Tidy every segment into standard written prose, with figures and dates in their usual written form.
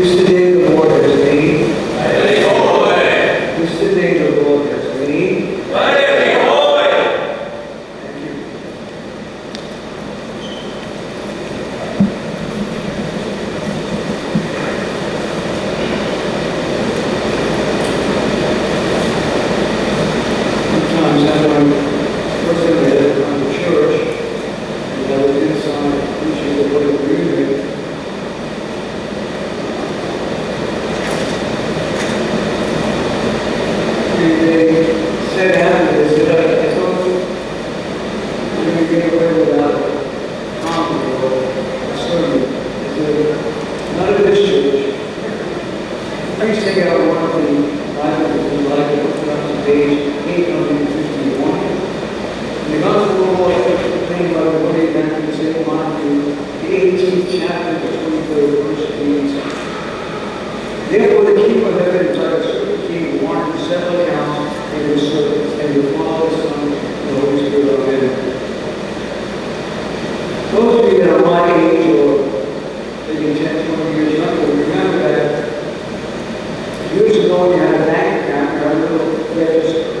This is the day the Lord has made. Let it be holy. This is the day the Lord has made. Let it be holy. Thank you. Sometimes when I was in the church, and I was inside preaching the word of music, they said after this that I told you, I'm going to get away without a comment or a sermon. I said, not at this church. Please take out one of the Bibles if you like and open up to page 851. In the Gospel of the Lord, proclaimed by the Lord, Matthew, St. Matthew, the 18th chapter, the 23rd verse reads, therefore the king of heaven is like a certain king who wanted to settle accounts with his servants, and the Father, Son, and the Holy Spirit. Amen. Those of you that are my age or maybe 10, 20 years younger, remember that years ago you had a bank account, you had a little register.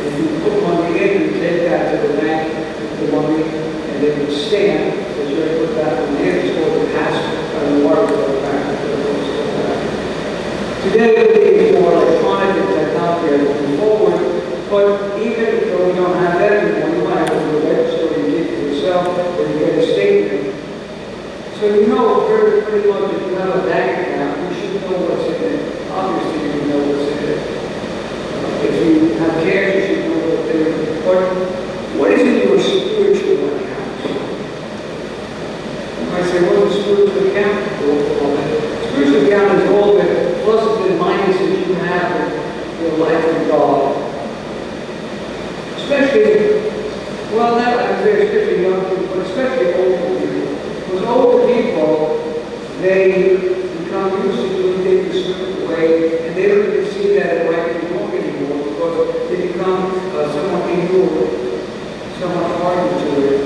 If you put money in, you take that to the bank, the money, and then you stamp that you're going to put that money in. It's called the passbook and the water bill back to the post office. Today, it's more electronic and technology as we move forward, but even though we don't have that anymore, you might have to do a register, you keep it yourself, or you get a statement. So you know pretty much if you have a bank account, you should know what's in it. Obviously, you know what's in it. If you have cash, you should know what's in it. But what is in your spiritual account? You might say, what's a spiritual account? Spiritual account is all the pluses and minuses you have in your life with God. Especially, well, not I say especially young people, but especially older people. Because older people, they become used to doing things a certain way, and they don't even see that it might be wrong anymore, because they become somewhat inured, somewhat hardened to it.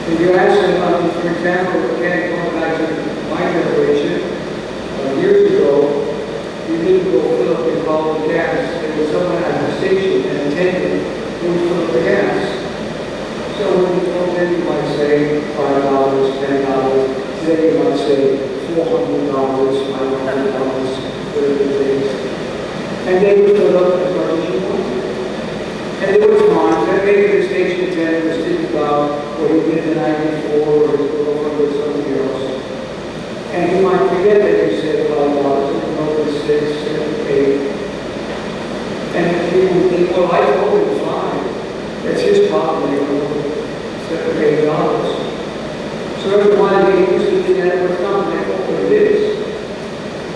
If you ask them, for example, again, going back to my generation, years ago, you didn't go fill up your car with gas. There was someone at the station, an attendant, who would fill up the gas. So when you go in, you might say $5, $10. Today you might say $400, $500, whatever it is. And they would fill up as much as you wanted. And there was times that maybe the station attendant was thinking about what he did the night before, or his girlfriend or somebody else. And you might forget that you said $5, and go to 6, 7, 8. And people would think, well, I told him 5. That's his problem, they go $7 or $8. So everybody they used to think that was something they thought what it is.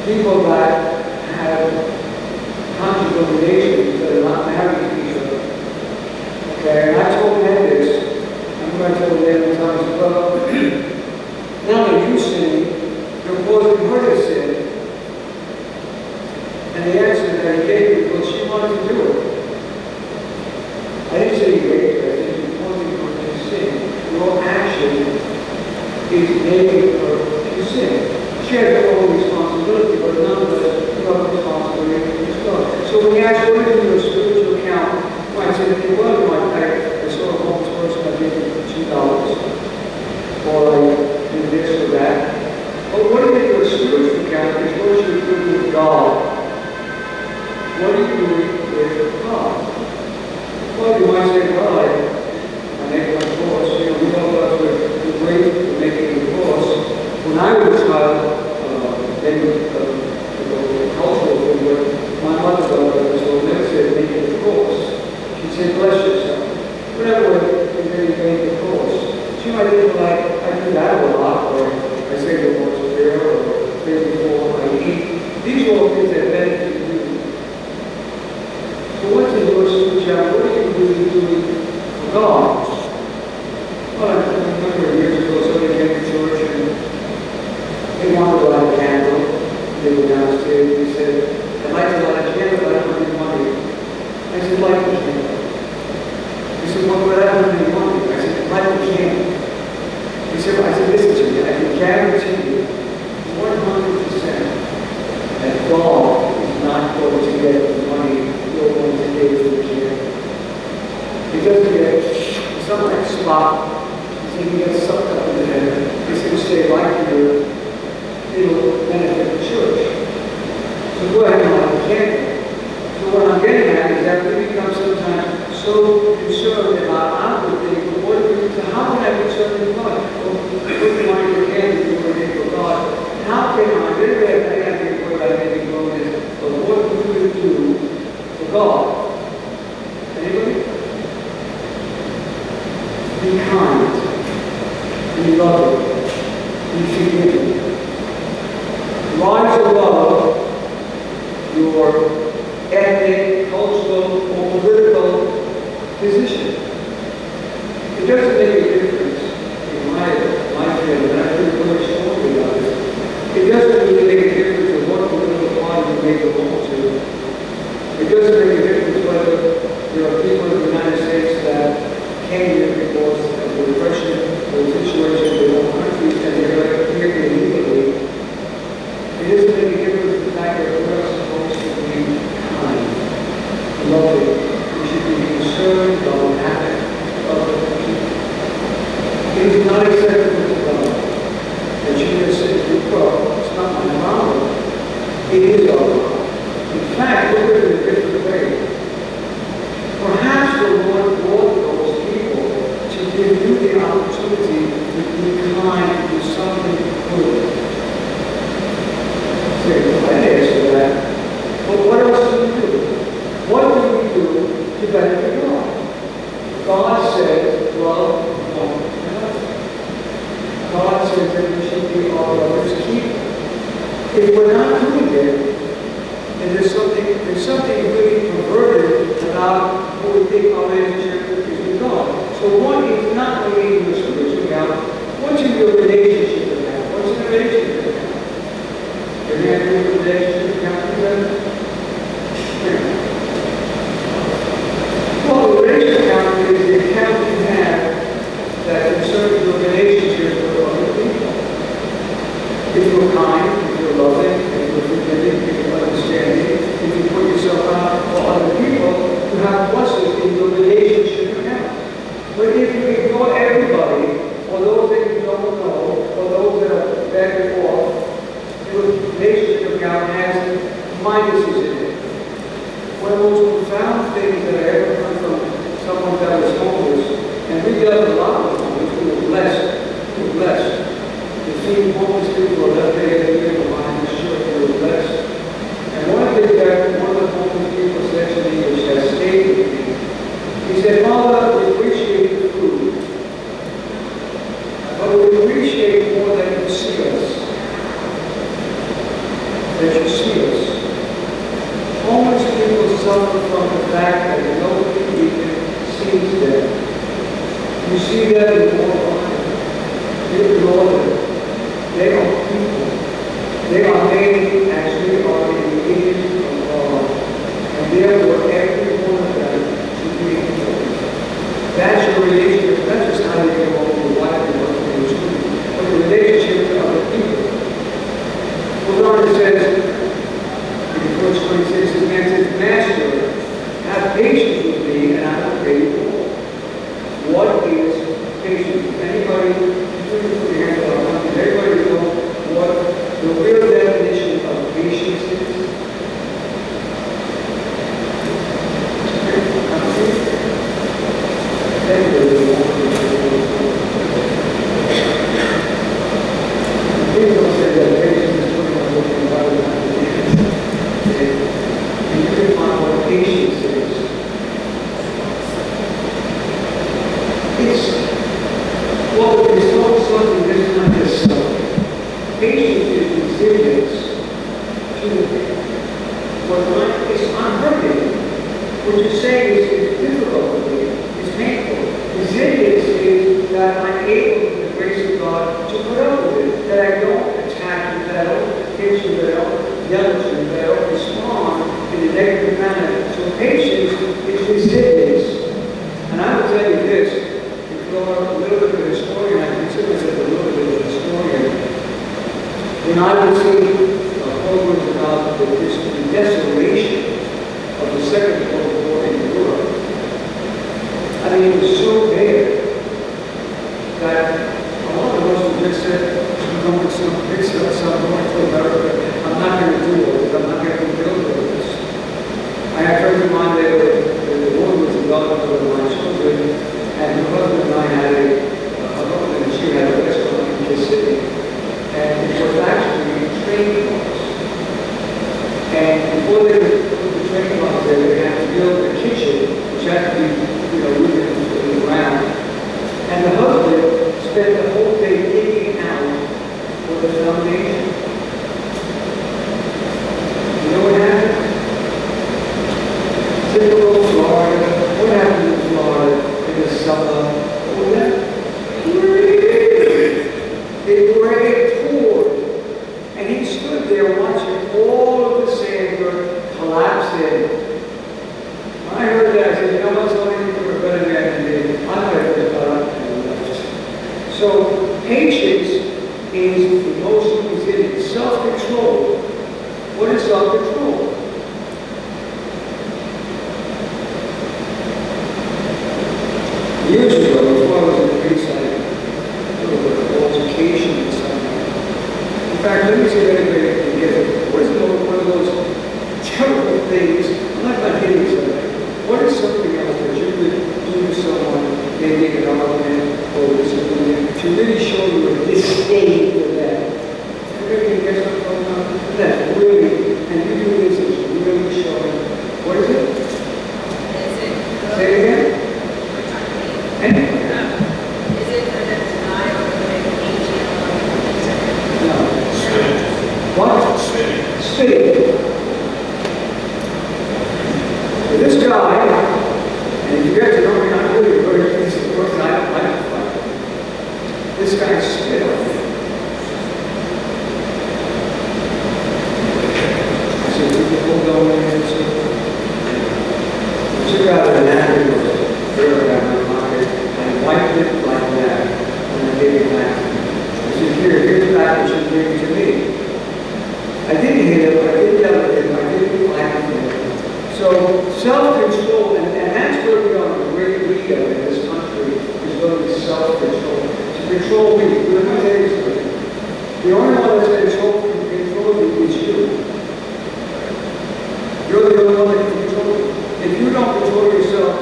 People that have conjugal relations that are not married to each other. Okay, and I told them this. I'm going to tell them times as well. Now that you sin, you're causing her to sin. And the answer that he gave because she wanted to do it. I didn't say you raped her, I said you're causing her to sin. Your action is making her to sin. She has her own responsibility, but nonetheless, you have responsibility as well. So when you ask what is in your spiritual account, you might say, well, you might pay. I saw a homeless person, I gave him $2. Or I did this or that. But what is in your spiritual account is what you're doing with God. What are you doing with God? Well, you might say, well, I make my course. You know, we know about the great for making the course. When I was a child, maybe the cultural thing, but my mother will never say making the course. She'd say, bless yourself. Whatever way you make the course. She might think, like, I do that a lot, or I say the Lord's Prayer, or pray before I eat. These are all things that benefit you. So what's in your spirituality? What are you really doing for God? Well, I remember years ago somebody came to church and they wanted to light a candle. They were downstairs and he said, I'd like to light a candle, but I don't have any money. I said, light the candle. He said, well, but I don't have any money. I said, light the candle. He said, I said, listen to me, I can guarantee you 100 spot. He can get sucked up into heaven. He's going to stay right here. It'll benefit the church. So go ahead and like can't. So what I'm getting at is that we become sometimes so concerned about outward things, but what do we, so how can I be concerned with God? Well, put your mind in your hand and do anything for God. How can I, very bad thing I think what I may be going is, but what do you do for God? Anybody? Be kind. Be loving. Be forgiving. Rise above your ethnic, cultural, or political position. It doesn't make a difference in my family, and I think very strongly about this. It doesn't really make a difference in what political party you may belong to. It doesn't make a difference whether there are people in the United States that came here because of the repression or the situation in their own countries and they're here illegally. It doesn't make a difference in the fact that we're supposed to be kind, loving. We should be concerned about the habit of the people. It is not acceptable to God that you just say, well, it's not my problem. It is our problem. In fact, look at it in a different way. Perhaps the Lord brought those people to give you the opportunity to be kind, to do something good. I answer that. But what else do we do? What do we do to benefit God? God says, love one another. God says that we should be our brother's keeper. If we're not doing it, then there's something really perverted about what we think our relationship is with God. So one is not only in the spiritual account, what's in your relationship with God? What's in the relationship with God? You're going to have a relationship account with them? Well, the relationship account is the account you have that concerns your relationship with other people. If you're kind, if you're loving, if you're forgiving, if you're understanding, if you put yourself out for other people, you have pluses in your relationship account. But if you ignore everybody, or those that you don't know, or those that are better off, your relationship account has minuses in it. One of the most profound things that I ever heard from someone that was homeless, and we dealt a lot with homeless, we were blessed. We were blessed. To see homeless people left there every year behind the shirt, we were blessed. And one of the homeless people said to me, which has stayed with me, he said, Father, we appreciate the food, but we appreciate more that you see us. That you see us. Homeless people suffer from the fact that nobody even sees them. You see them in more honor. You ignore them. They are people. They are made as we are in the image of God. And therefore, every one of them should be important. That's your relationship. That's just how you get along with your wife and husband and children. But the relationship to other people. Well, God says, in verse 26, the man says, Master, have patience with me, and I will pay you more. What is patience? Anybody, put your hand up. Everybody know what the real definition of patience is? Please don't say that patience is putting on looking about it. And you can find what patience is. It's not something that's not just stuff. Patience is resilience to what life is unhurting. What you're saying is difficult for me. It's painful. Resilience is that I'm able, with the grace of God, to put up with it. That I don't attack you, that I don't hit you, that I don't yell at you, that I don't respond in a negative manner. So patience is resilience. And I will tell you this, if you're a little bit of a historian, I consider myself a little bit of a historian. When I would see programs about the desolation of the Second World War in Europe, I mean, it was so bad what was that? It poured. And he stood there watching all of the sand collapse in. When I heard that, I said, you know what, somebody were a better man than me. I'm better than God. And left. So, patience is emotional resilience. Self-control. What is self-control? Years ago, before I was in the priest, I had a little bit of altercation with someone. In fact, let me see if anybody can get it. What is one of those terrible things? I'm not about hitting somebody. What is something else that you would do to someone, maybe an argument or disagreement, to really show your disdain for them? Everybody can guess what I'm talking about? That's really, and you do this, it's really showing. What is it? Say it again. And? Is it for them to deny or for them to eat? No. Spitting. What? Spitting. Spitting. So this guy, and if you guys know me, I'm really very easy to work, and I don't like to fight. This guy spit on me. I said, you can hold on and took out a napkin or dirt out of my pocket and wiped it like that, and I gave it back. I said, here's the package you gave to me. I didn't hit him, I didn't yell at him, I didn't laugh at him. So self-control, and that's where we are in the great league in this country, is going to self-control. To control me, let me tell you something. The only one that's going to control you is you. You're the only one that can control you. If you don't control yourself,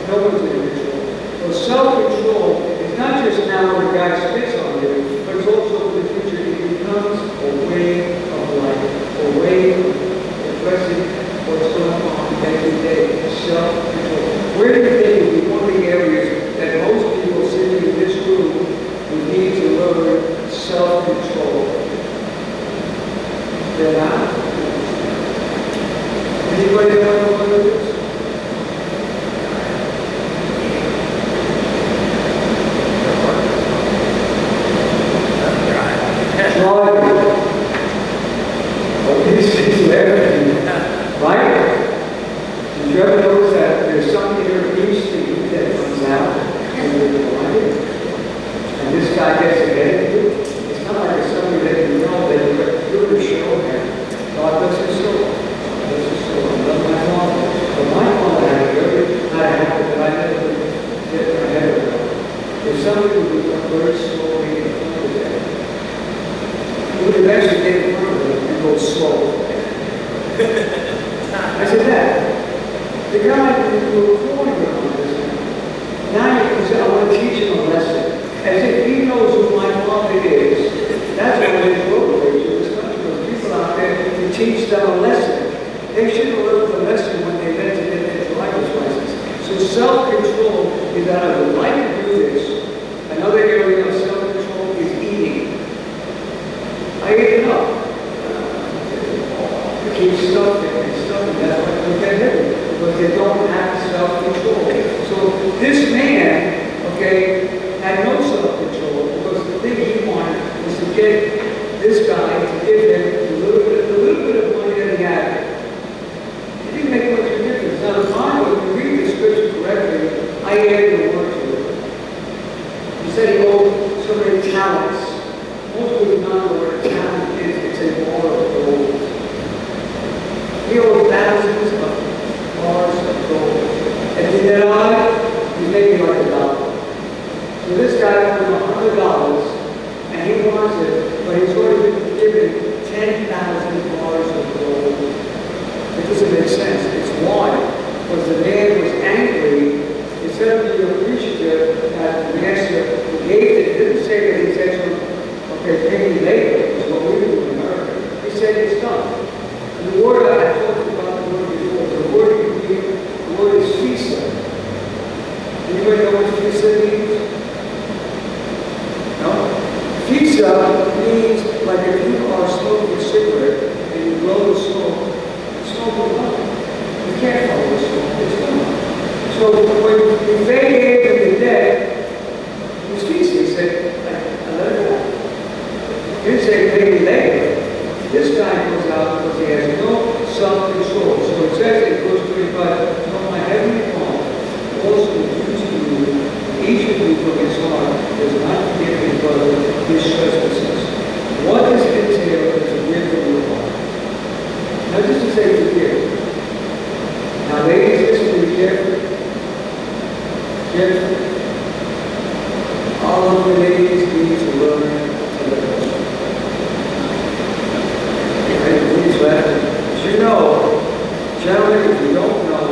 no one's going to control you. So self-control is not just now when a guy spits on you, but it's also in the future. It becomes a way of life, a way of addressing what's going on every day. Self-control. Where do you think would be one of the areas that most people sitting in this room would need to learn self-control? They're not. Anybody know what it is? Driving. Well, this is everything, right? Did you ever notice that there's something here each thing that comes out and you're driving? And this guy gets ahead of you? It's not like it's somebody that you know that you're the show him. God bless his soul. Bless his soul. I love my father. But my father had a habit that I never did ahead of him. If somebody would become very slowly in front of them, he would eventually get in front of them and go slow. I said, Dad, the guy who was recording on this now you say, I want to teach him a lesson. As if he knows who my father is. That's why there's road rage in this country. There's people out there to teach them a lesson. They should have learned the lesson when they meant to get their driver's license. So self-control is that I would like to do this. Another area of self-control is eating. I ate enough. Keep stuffing and stuffing. That's why they get heavy, because they don't have self-control. So this man, okay, had no self-control because the thing he wanted was to get this guy to give him a little bit of money that he had. It didn't make much of a difference. Now the Bible, if you read the scripture correctly, I added the word to it. He said he owed so many talents. Most people don't know what a talent is. It's a bar of gold. He owed thousands of bars of gold. And he said, he's making like $1. So this guy owed him $100, and he wants it, but he's already been given 10,000 bars of gold. It doesn't make sense. It's why? Because the man was angry. Instead of being appreciative that the master gave it, he didn't say that he said to him, okay, pay me later, is what we do in America. He said it's done. And the word I talked about the word before, the word is fisa. Anybody know what fisa means? No? Fisa means like if you are smoking a cigarette and you blow the smoke, the smoke will come. You can't follow the smoke, it's gone. So when they gave him the debt, his trespasses. What does it entail to forgive from your heart? Now, just to say forgive. Now, ladies, listen to me carefully. Carefully. All of the ladies need to learn to let go. Please let it. As you know, gentlemen, if you don't know,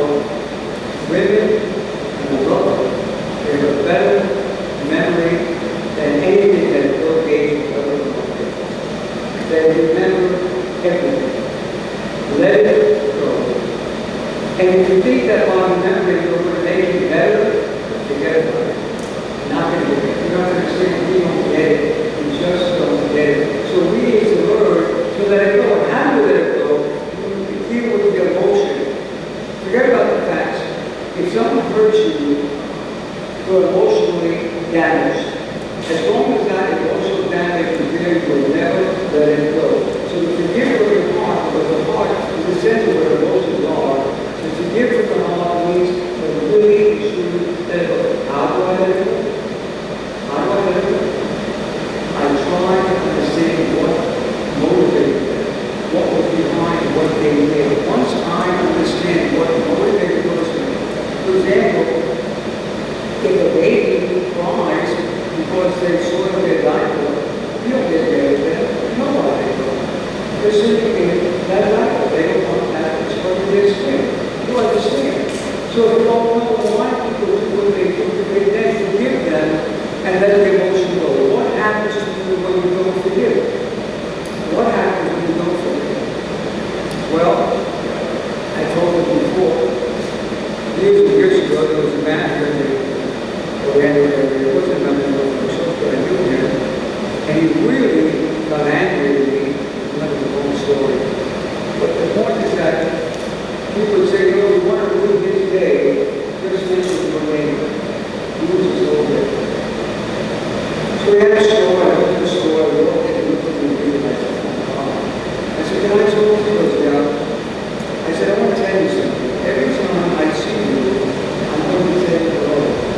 women and love, they have a better memory than anything that Bill Gates ever did. They remember everything. Let it go. And if you think that by remembering you're going to make it better, forget about it. You're not going to get it. You're not going to say we don't get it. We just don't get it. So we need to learn to let it go. And how to let it go? You deal with the emotion. Forget about the facts. If someone hurts you, you're emotionally damaged. As long as that emotional damage is there, you will never let it go. So to forgive from your heart, because the heart is the center where emotions are. To forgive from the heart means to really, truly let it go. How do I let it go? How do I let it go? I try to understand what motivated them, what was behind what they did. Once I understand what motivated those things, for example, if a baby cries because they soiled their diaper, you don't get mad at them. You know why they cry. They're simply in that diaper. They don't want that exposure to their skin. You understand? So if you don't know why people do what they do, they then forgive them and let the emotion go. What happens to you when you don't forgive? What happens when you don't forgive? Well, I told you before, years and years ago, there was a manager there wasn't a member of the church, but I knew him, and he really got angry with me. That was a long story. But the point is that people would say, we want to ruin his day, just mention your name. He was his own day. So we had a store, I went to the store, I walked in, and looked at the I said, can I talk to you about? I said, I want to tell you something. Every time I see you, I'm going to tell you hello.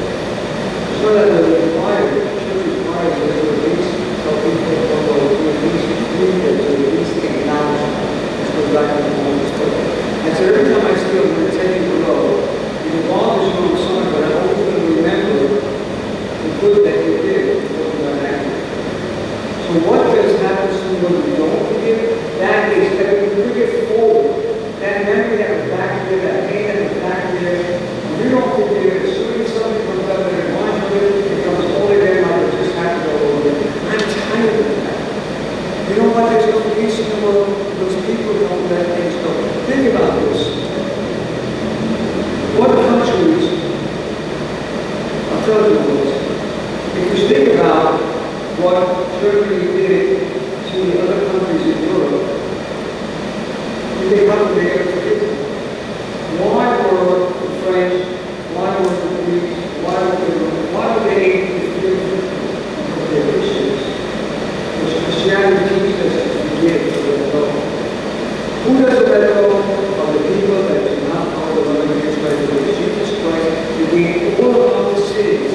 So that the choir, the church's choir, is to at least tell people hello, to at least greet them, to at least acknowledge them. Let's go back to the home story. I said, every time I see you, I'm going to tell you hello. It bothers you on some, but I'm always going to remember the good that you did before you got angry. So what does happen to you when you don't forgive? That is that you bring it forward. That memory that was back there, that pain that was back there, when you don't forgive, as soon as something comes up and reminds you, it becomes all again like it just happened all over again. I'm tired of that. You know what? There's no peace in the world because people don't let things go. Think about this. What countries, I'll tell you this, if you think about what Germany did to the other countries in Europe, they come there to forgive them. Why were the French, why were the Greeks, why were they forgive of their issues? Because Christianity teaches us to forgive to let go. Who doesn't let go of the people that do not follow the Lord Jesus Christ? Because Jesus Christ redeemed all of the sins.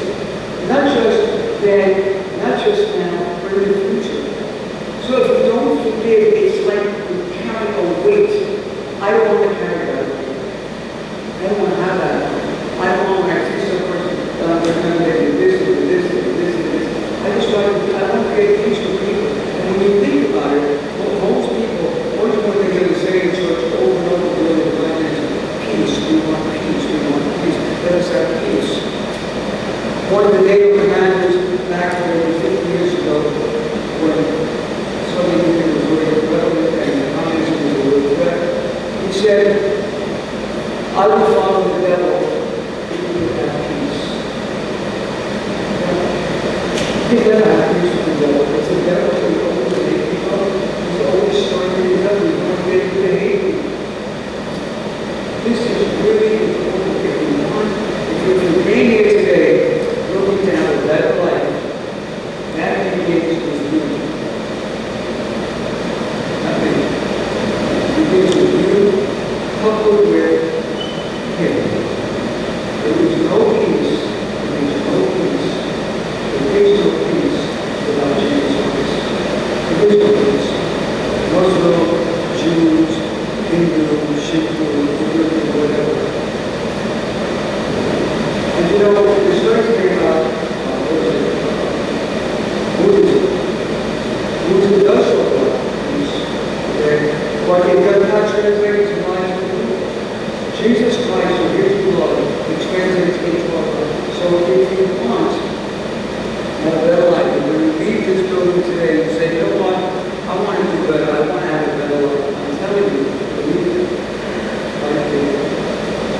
Not just then, not just now, but in the future. So if you don't forgive, it's like you carry a weight. I don't want to carry that weight. I don't want to have that. I don't want when I see some person, remember they do this, and this, and this, and this. I just try to, I want to get peace with people. And when you think about it, most people, what they're going to say in church over and over again is, peace, we want peace, we want peace. Let us have peace. One of the NATO commanders back there 50 years ago, when Soviet Union was really prevalent and communism was a real threat, he said, I will follow the devil if you will have peace. You can never have peace with the devil. It's the devil who always hates people. He's always starting to tell you, don't get you to hate you. This is really important if you want, if you remain here today, looking to have a better life, that begins with you. Nothing. It begins with you, coupled with Him. There is no peace. There is no peace. There is no peace without Jesus have a better life. And when you leave this building today, you say, you know what, I want to do better, I want to have a better life. I'm telling you, believe it. Right there.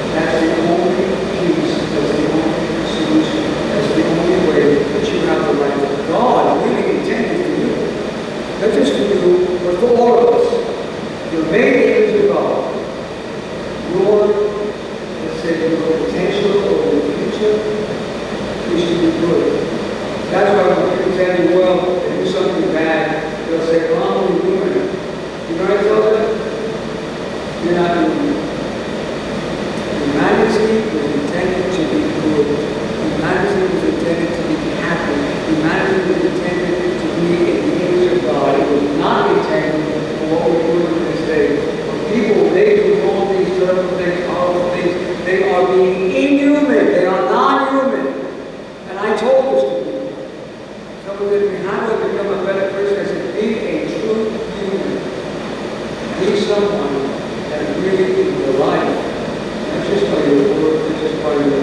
That's the only peace, that's the only solution, that's the only way that you have the right with God really intended for you. Not just for you, but for all of us. Your main aim is God. Your, let's say, your potential or your future is to be good. That's why when people tell me, well, they do something bad, they'll say, well, I'm only doing it. You know what I tell them? You're not doing it. Humanity was intended to be good. Humanity was intended to be happy. Humanity was intended to be in the image of God. It was not intended for what we're doing in this day. For people, they do all these terrible things, horrible things. They are being inhuman. They are non-human. And I told this to people. Someone said, how do I become a better person? I said, be a true human. Be someone that really in your life, not just by your words, not just by your